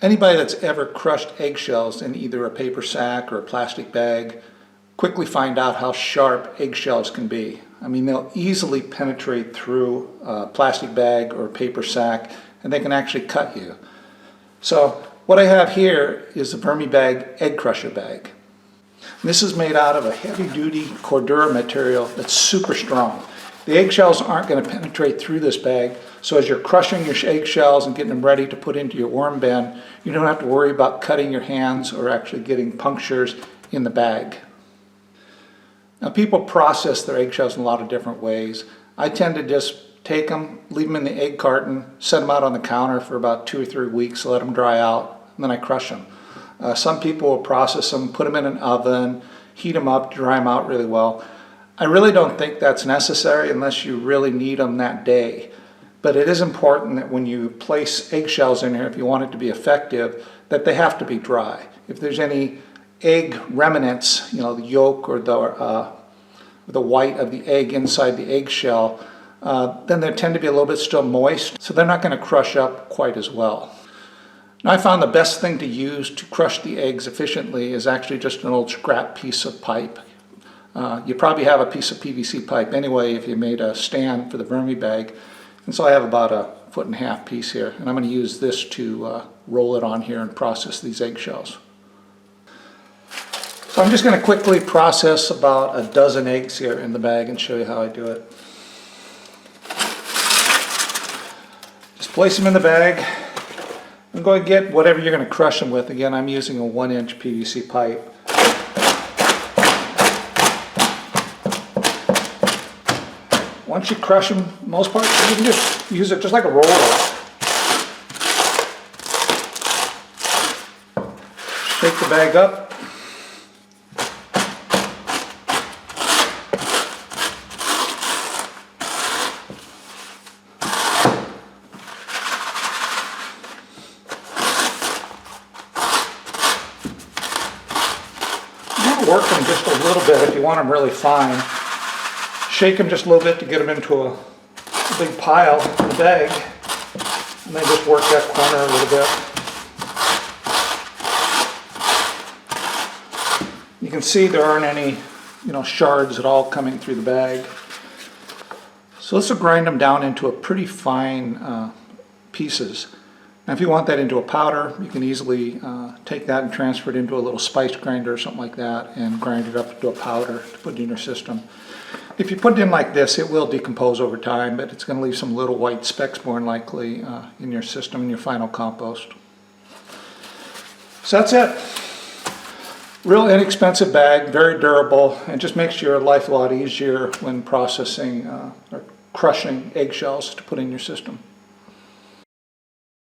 Anybody that's ever crushed eggshells in either a paper sack or a plastic bag quickly find out how sharp eggshells can be. I mean, they'll easily penetrate through a plastic bag or a paper sack, and they can actually cut you. So what I have here is a VermiBag Egg Crusher Bag. And this is made out of a heavy-duty Cordura material that's super strong. The eggshells aren't going to penetrate through this bag, so as you're crushing your eggshells and getting them ready to put into your worm bin, you don't have to worry about cutting your hands or actually getting punctures in the bag. Now, people process their eggshells in a lot of different ways. I tend to just take them, leave them in the egg carton, set them out on the counter for about 2 or 3 weeks, let them dry out, and then I crush them. Some people will process them, put them in an oven, heat them up, dry them out really well. I really don't think that's necessary unless you really need them that day. But it is important that when you place eggshells in here, if you want it to be effective, that they have to be dry. If there's any egg remnants, the yolk or the white of the egg inside the eggshell, then they tend to be a little bit still moist, so they're not going to crush up quite as well. Now, I found the best thing to use to crush the eggs efficiently is actually just an old scrap piece of pipe. You probably have a piece of PVC pipe anyway if you made a stand for the VermiBag. And so I have about a 1.5 foot piece here, and I'm going to use this to roll it on here and process these eggshells. So I'm just going to quickly process about a dozen eggs here in the bag and show you how I do it. Just place them in the bag and go and get whatever you're going to crush them with. Again, I'm using a 1-inch PVC pipe. Once you crush them, most part, you can just use it just like a roller. Shake the bag up. You want to work them just a little bit if you want them really fine. Shake them just a little bit to get them into a big pile in the bag, and then just work that corner a little bit. You can see there aren't any, shards at all coming through the bag. So this will grind them down into a pretty fine pieces. Now, if you want that into a powder, you can easily take that and transfer it into a little spice grinder or something like that and grind it up into a powder to put in your system. If you put it in like this, it will decompose over time, but it's going to leave some little white specks more than likely in your system, in your final compost. So that's it. Real inexpensive bag, very durable, and just makes your life a lot easier when processing or crushing eggshells to put in your system.